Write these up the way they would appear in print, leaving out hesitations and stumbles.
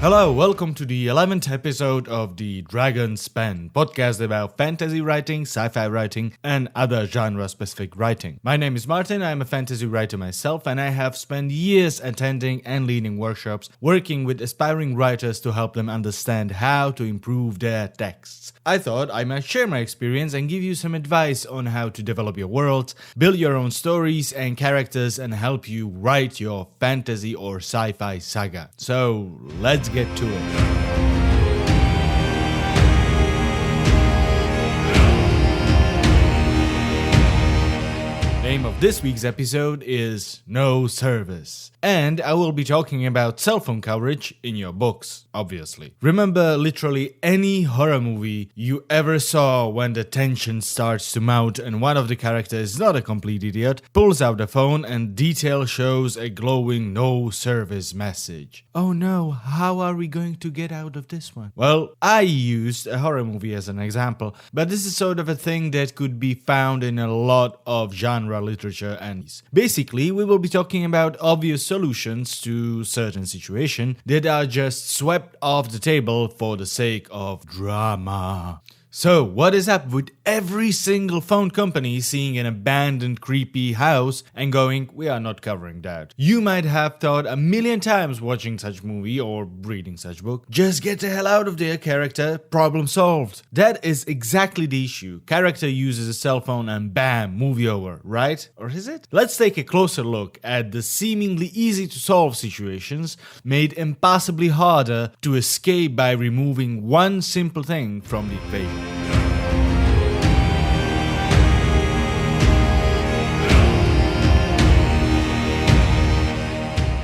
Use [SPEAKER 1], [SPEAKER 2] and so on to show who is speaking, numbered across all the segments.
[SPEAKER 1] Hello, welcome to the 11th episode of the Dragon's Pen podcast about fantasy writing, sci-fi writing, and other genre-specific writing. My name is Martin, I'm a fantasy writer myself, and I have spent years attending and leading workshops, working with aspiring writers to help them understand how to improve their texts. I thought I might share my experience and give you some advice on how to develop your worlds, build your own stories and characters, and help you write your fantasy or sci-fi saga. So, let's get to it. Name of this week's episode is No Service. And I will be talking about cell phone coverage in your books, obviously. Remember literally any horror movie you ever saw when the tension starts to mount and one of the characters, not a complete idiot, pulls out the phone and detail shows a glowing no service message. Oh no, how are we going to get out of this one? Well, I used a horror movie as an example, but this is sort of a thing that could be found in a lot of genre literature and basically we will be talking about obvious solutions to certain situations that are just swept off the table for the sake of drama. So, what is up with every single phone company seeing an abandoned creepy house and going, we are not covering that? You might have thought a million times watching such movie or reading such book, just get the hell out of there, character, problem solved. That is exactly the issue. Character uses a cell phone and bam, movie over, right? Or is it? Let's take a closer look at the seemingly easy to solve situations made impossibly harder to escape by removing one simple thing from the equation.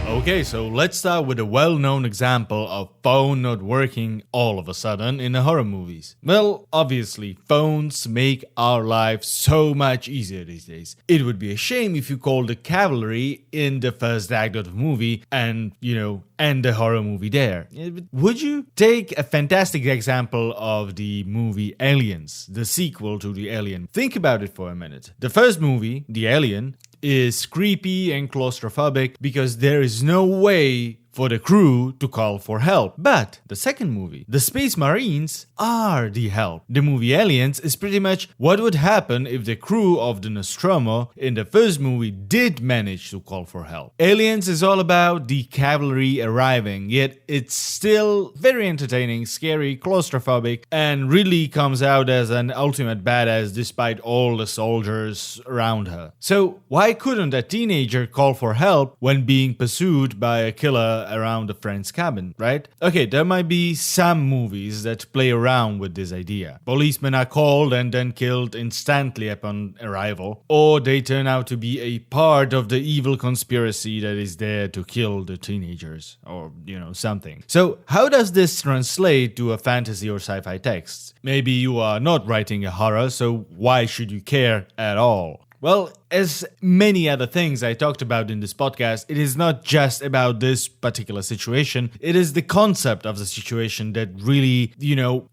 [SPEAKER 1] Okay, so let's start with a well-known example of phone not working all of a sudden in the horror movies. Well, obviously, phones make our lives so much easier these days. It would be a shame if you called the cavalry in the first act of the movie and, end the horror movie there. Would you? Take a fantastic example of the movie Aliens, the sequel to the Alien. Think about it for a minute. The first movie, The Alien, is creepy and claustrophobic because there is no way for the crew to call for help. But the second movie, the Space Marines, are the help. The movie Aliens is pretty much what would happen if the crew of the Nostromo in the first movie did manage to call for help. Aliens is all about the cavalry arriving, yet it's still very entertaining, scary, claustrophobic, and really comes out as an ultimate badass despite all the soldiers around her. So why couldn't a teenager call for help when being pursued by a killer around a friend's cabin, right? Okay, there might be some movies that play around with this idea. Policemen are called and then killed instantly upon arrival, or they turn out to be a part of the evil conspiracy that is there to kill the teenagers, or, something. So, how does this translate to a fantasy or sci-fi text? Maybe you are not writing a horror, so why should you care at all? Well, as many other things I talked about in this podcast, it is not just about this particular situation. It is the concept of the situation that really,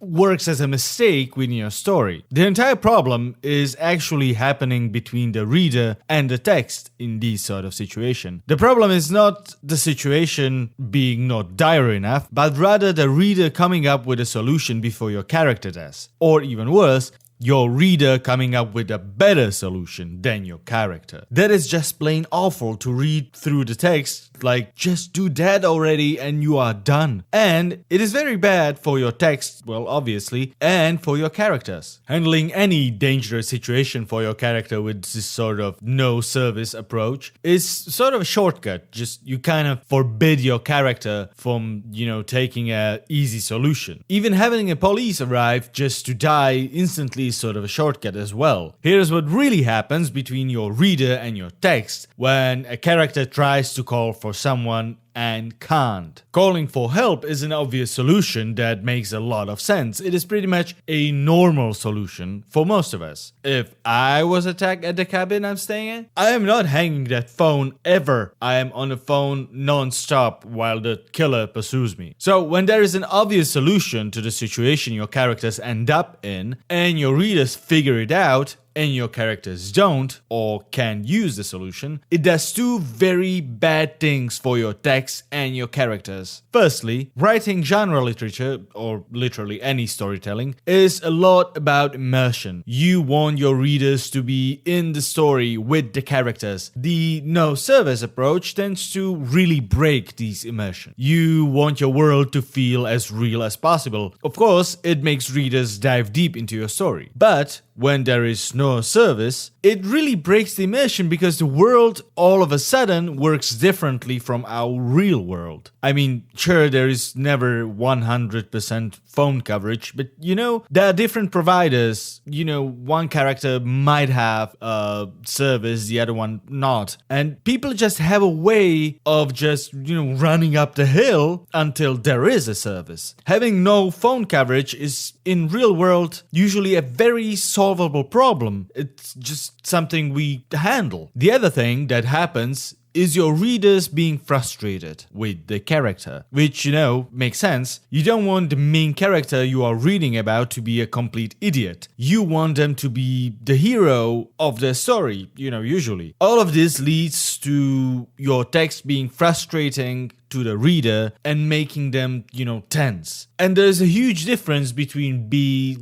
[SPEAKER 1] works as a mistake within your story. The entire problem is actually happening between the reader and the text in these sort of situation. The problem is not the situation being not dire enough, but rather the reader coming up with a solution before your character does. Or even worse, your reader coming up with a better solution than your character. That is just plain awful to read through the text, like just do that already and you are done. And it is very bad for your text, well obviously, and for your characters. Handling any dangerous situation for your character with this sort of no service approach is sort of a shortcut. Just you kind of forbid your character from, taking a easy solution. Even having a police arrive just to die instantly is sort of a shortcut as well. Here's what really happens between your reader and your text when a character tries to call for someone and can't. Calling for help is an obvious solution that makes a lot of sense. It is pretty much a normal solution for most of us. If I was attacked at the cabin I'm staying in, I am not hanging that phone ever. I am on the phone non-stop while the killer pursues me. So when there is an obvious solution to the situation your characters end up in and your readers figure it out, and your characters don't or can use the solution, it does two very bad things for your text and your characters. Firstly, writing genre literature, or literally any storytelling, is a lot about immersion. You want your readers to be in the story with the characters. The no-service approach tends to really break these immersion. You want your world to feel as real as possible. Of course, it makes readers dive deep into your story. But when there is no service, it really breaks the immersion because the world all of a sudden works differently from our real world. I mean, sure, there is never 100% phone coverage, but there are different providers. One character might have a service, the other one not. And people just have a way of just, running up the hill until there is a service. Having no phone coverage is, in real world, usually a very solvable problem. It's just something we handle. The other thing that happens is your readers being frustrated with the character, which, makes sense. You don't want the main character you are reading about to be a complete idiot. You want them to be the hero of the story, usually. All of this leads to your text being frustrating to the reader and making them, tense. And there's a huge difference between the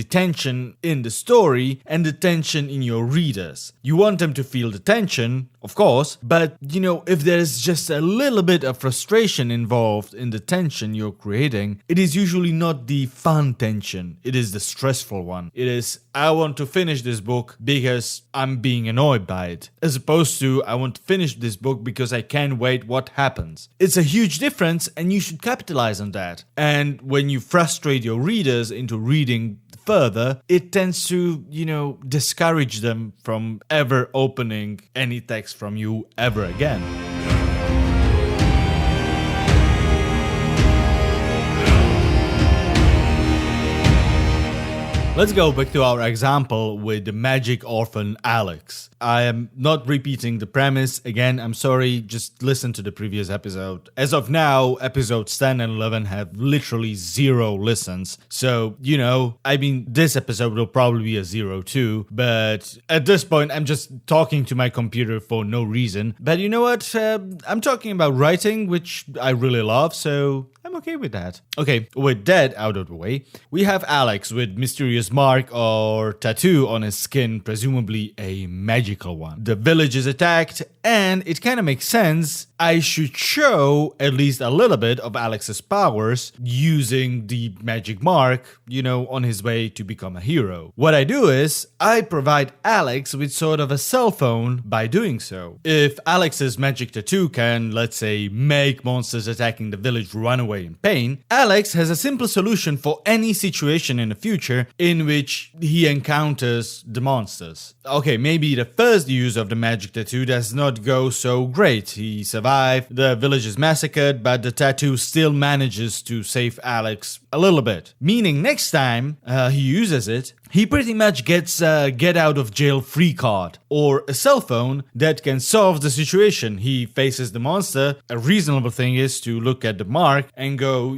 [SPEAKER 1] tension in the story and the tension in your readers. You want them to feel the tension, of course, but, if there's just a little bit of frustration involved in the tension you're creating, it is usually not the fun tension. It is the stressful one. It is, I want to finish this book because I'm being annoyed by it, as opposed to, I want to finish this book because I can't wait what happens. It's a huge difference, and you should capitalize on that. And when you frustrate your readers into reading further, it tends to, discourage them from ever opening any text from you ever again. Let's go back to our example with the Magic Orphan Alex. I am not repeating the premise. Again, I'm sorry, just listen to the previous episode. As of now, episodes 10 and 11 have literally 0 listens. So, this episode will probably be a 0 too. But at this point, I'm just talking to my computer for no reason. But you know what? I'm talking about writing, which I really love, so I'm okay with that. Okay, with that out of the way, we have Alex with mysterious mark or tattoo on his skin, presumably a magical one. The village is attacked, and it kind of makes sense. I should show at least a little bit of Alex's powers using the magic mark, on his way to become a hero. What I do is, I provide Alex with sort of a cell phone by doing so. If Alex's magic tattoo can, let's say, make monsters attacking the village run away in pain, Alex has a simple solution for any situation in the future in which he encounters the monsters. Okay, maybe the first use of the magic tattoo does not go so great. He survived, the village is massacred, but the tattoo still manages to save Alex a little bit. Meaning next time he uses it, he pretty much gets a get out of jail free card or a cell phone that can solve the situation. He faces the monster. A reasonable thing is to look at the mark and go,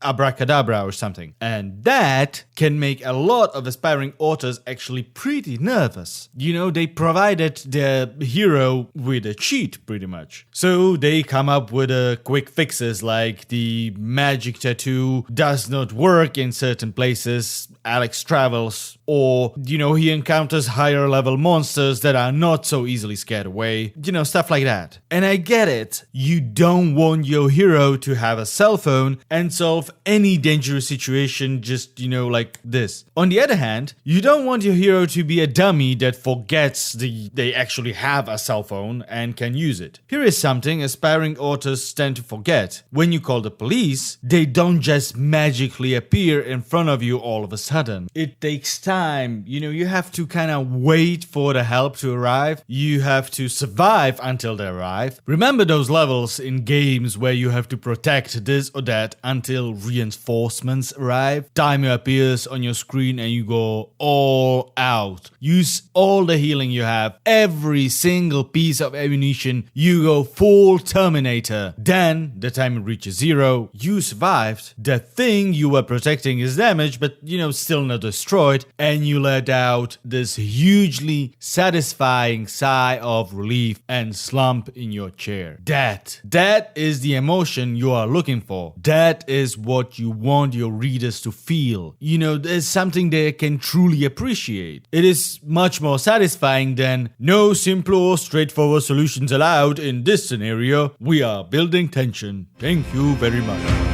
[SPEAKER 1] abracadabra or something. And that can make a lot of aspiring authors actually pretty nervous. They provided the hero with a cheat pretty much. So they come up with quick fixes like the magic tattoo does not work in certain places. Alex travels, or, he encounters higher level monsters that are not so easily scared away, stuff like that. And I get it. You don't want your hero to have a cell phone and solve any dangerous situation just, like this. On the other hand, you don't want your hero to be a dummy that forgets they actually have a cell phone and can use it. Here is something aspiring authors tend to forget. When you call the police, they don't just magically appear in front of you all of a sudden. It takes time. You have to kind of wait for the help to arrive. You have to survive until they arrive. Remember those levels in games where you have to protect this or that until reinforcements arrive? Timer appears on your screen and you go all out. Use all the healing you have, every single piece of ammunition. You go full Terminator. Then the timer reaches 0. You survived. The thing you were protecting is damaged, but still not destroyed. and you let out this hugely satisfying sigh of relief and slump in your chair. That is the emotion you are looking for. That is what you want your readers to feel. There's something they can truly appreciate. It is much more satisfying than no simple or straightforward solutions allowed in this scenario. We are building tension. Thank you very much.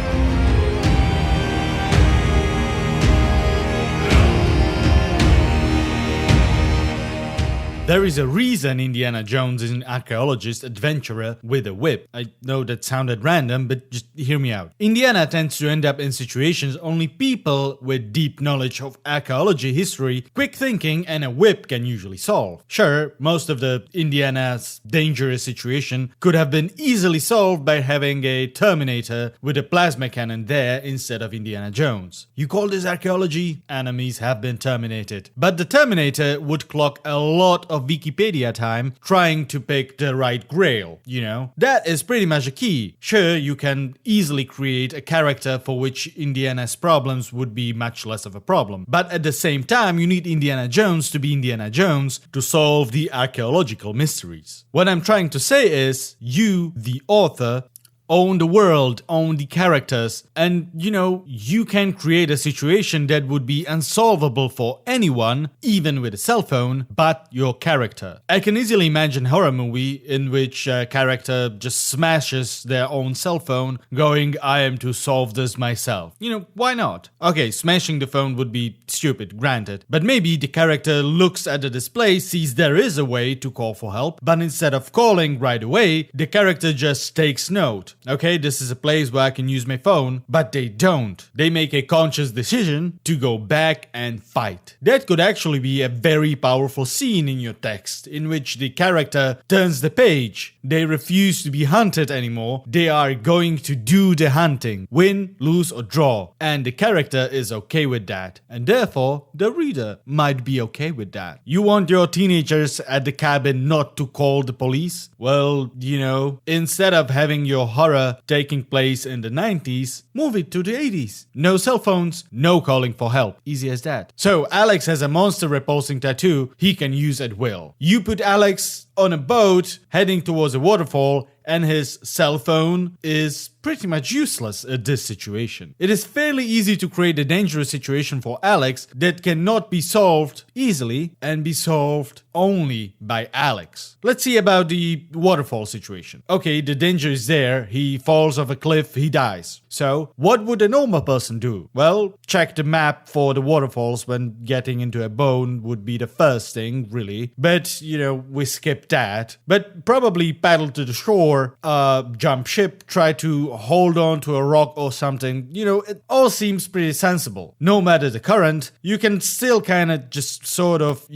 [SPEAKER 1] There is a reason Indiana Jones is an archaeologist adventurer with a whip. I know that sounded random, but just hear me out. Indiana tends to end up in situations only people with deep knowledge of archaeology history, quick thinking, and a whip can usually solve. Sure, most of the Indiana's dangerous situation could have been easily solved by having a Terminator with a plasma cannon there instead of Indiana Jones. You call this archaeology? Enemies have been terminated. But the Terminator would clock a lot of Wikipedia time trying to pick the right grail, That is pretty much a key. Sure, you can easily create a character for which Indiana's problems would be much less of a problem. But at the same time, you need Indiana Jones to be Indiana Jones to solve the archaeological mysteries. What I'm trying to say is, you, the author, own the world, own the characters, and you can create a situation that would be unsolvable for anyone, even with a cell phone, but your character. I can easily imagine a horror movie in which a character just smashes their own cell phone, going, I am to solve this myself. Why not? Okay, smashing the phone would be stupid, granted, but maybe the character looks at the display, sees there is a way to call for help, but instead of calling right away, the character just takes note. Okay, this is a place where I can use my phone, but they don't. They make a conscious decision to go back and fight. That could actually be a very powerful scene in your text, in which the character turns the page. They refuse to be hunted anymore. They are going to do the hunting, win, lose, or draw. And the character is okay with that. And therefore, the reader might be okay with that. You want your teenagers at the cabin not to call the police? Well, instead of having your horror taking place in the 90s, move it to the 80s. No cell phones, no calling for help. Easy as that. So Alex has a monster repulsing tattoo he can use at will. You put Alex on a boat heading towards a waterfall and his cell phone is pretty much useless at this situation. It is fairly easy to create a dangerous situation for Alex that cannot be solved easily and be solved only by Alex. Let's see about the waterfall situation. Okay, the danger is there. He falls off a cliff, he dies. So, what would a normal person do? Well, check the map for the waterfalls when getting into a boat would be the first thing, really. But, we skip that. But probably paddle to the shore, jump ship, try to hold on to a rock or something. It all seems pretty sensible. No matter the current, you can still kind of just sort of,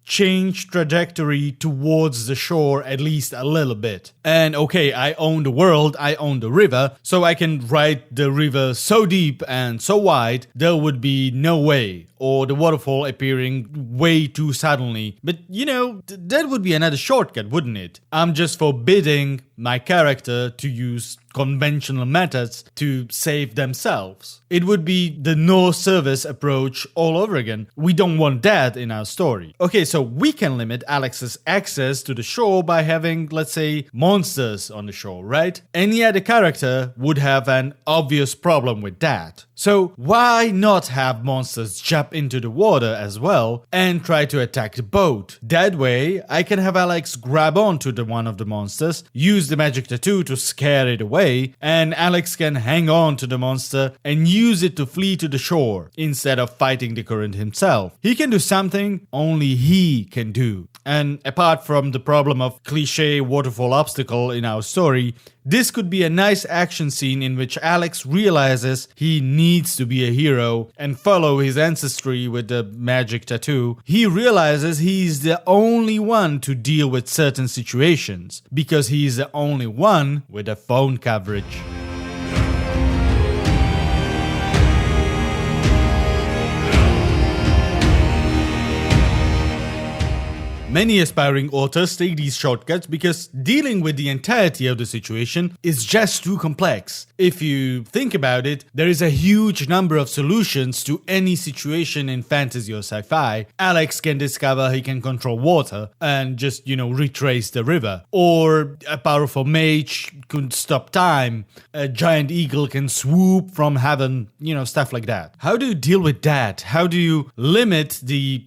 [SPEAKER 1] change trajectory towards the shore at least a little bit. And okay, I own the world, I own the river, so I can ride the river so deep and so wide, there would be no way, or the waterfall appearing way too suddenly. But that would be another shortcut, wouldn't it? I'm just forbidding my character to use conventional methods to save themselves. It would be the no service approach all over again. We don't want that in our story. Okay, so we can limit Alex's access to the shore by having, let's say, monsters on the shore, right? Any other character would have an obvious problem with that. So why not have monsters jump into the water as well and try to attack the boat? That way, I can have Alex grab onto one of the monsters, use the magic tattoo to scare it away, and Alex can hang on to the monster and use it to flee to the shore instead of fighting the current himself. He can do something only he can do. And apart from the problem of cliché waterfall obstacle in our story, this could be a nice action scene in which Alex realizes he needs to be a hero and follow his ancestry with the magic tattoo. He realizes he's the only one to deal with certain situations because he's the only one with a phone coverage. Many aspiring authors take these shortcuts because dealing with the entirety of the situation is just too complex. If you think about it, there is a huge number of solutions to any situation in fantasy or sci-fi. Alex can discover he can control water and just, retrace the river. Or a powerful mage could stop time. A giant eagle can swoop from heaven, stuff like that. How do you deal with that? How do you limit the,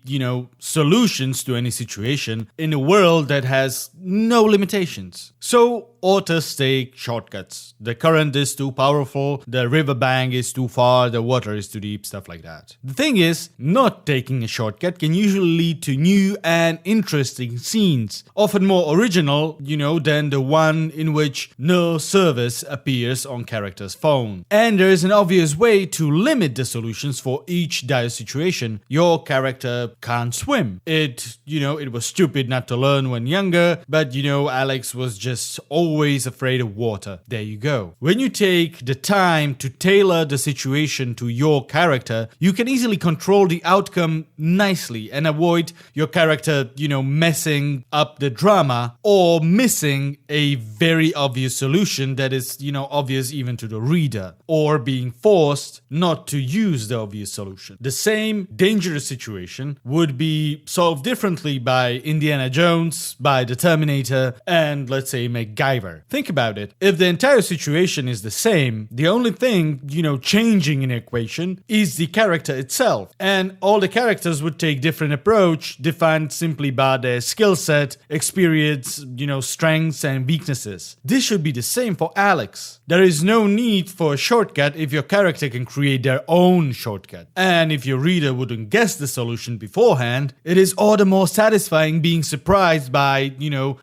[SPEAKER 1] solutions to any situation in a world that has no limitations? So authors take shortcuts. The current is too powerful, the riverbank is too far, the water is too deep, stuff like that. The thing is, not taking a shortcut can usually lead to new and interesting scenes, often more original, than the one in which no service appears on character's phone. And there is an obvious way to limit the solutions for each dire situation. Your character can't swim. It was stupid not to learn when younger, but Alex was just always afraid of water. There you go. When you take the time to tailor the situation to your character, you can easily control the outcome nicely and avoid your character, messing up the drama or missing a very obvious solution that is, obvious even to the reader, or being forced not to use the obvious solution. The same dangerous situation would be solved differently by Indiana Jones, by the Terminator, and let's say MacGyver. Think about it. If the entire situation is the same, the only thing, changing in the equation is the character itself. And all the characters would take different approach defined simply by their skill set, experience, strengths and weaknesses. This should be the same for Alex. There is no need for a shortcut if your character can create their own shortcut. And if your reader wouldn't guess the solution beforehand, it is all the more satisfying being surprised by,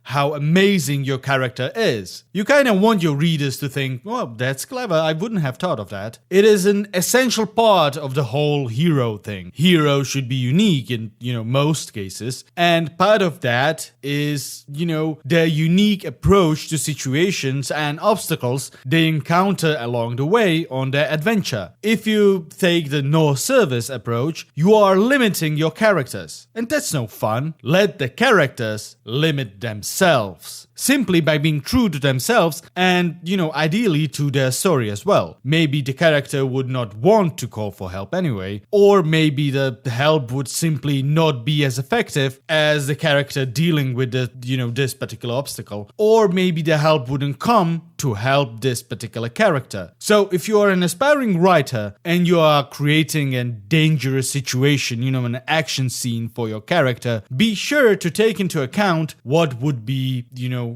[SPEAKER 1] how amazing your character is. You kind of want your readers to think, well, that's clever, I wouldn't have thought of that. It is an essential part of the whole hero thing. Heroes should be unique in, most cases. And part of that is, their unique approach to situations and obstacles they encounter along the way on their adventure. If you take the no service approach, you are limiting your characters. And that's no fun. Let the characters limit themselves. Simply by being true to themselves and, ideally to their story as well. Maybe the character would not want to call for help anyway, or maybe the help would simply not be as effective as the character dealing with this particular obstacle, or maybe the help wouldn't come to help this particular character. So if you are an aspiring writer and you are creating a dangerous situation, an action scene for your character, be sure to take into account what would be,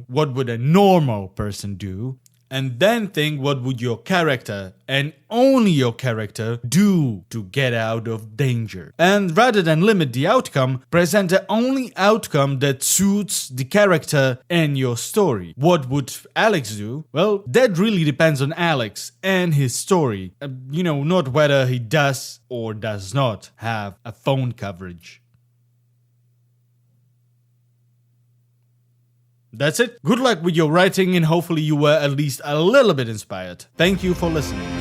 [SPEAKER 1] what would a normal person do, and then think what would your character and only your character do to get out of danger. And rather than limit the outcome, present the only outcome that suits the character and your story. What would Alex do? Well, that really depends on Alex and his story. Not whether he does or does not have a phone coverage. That's it. Good luck with your writing and hopefully you were at least a little bit inspired. Thank you for listening.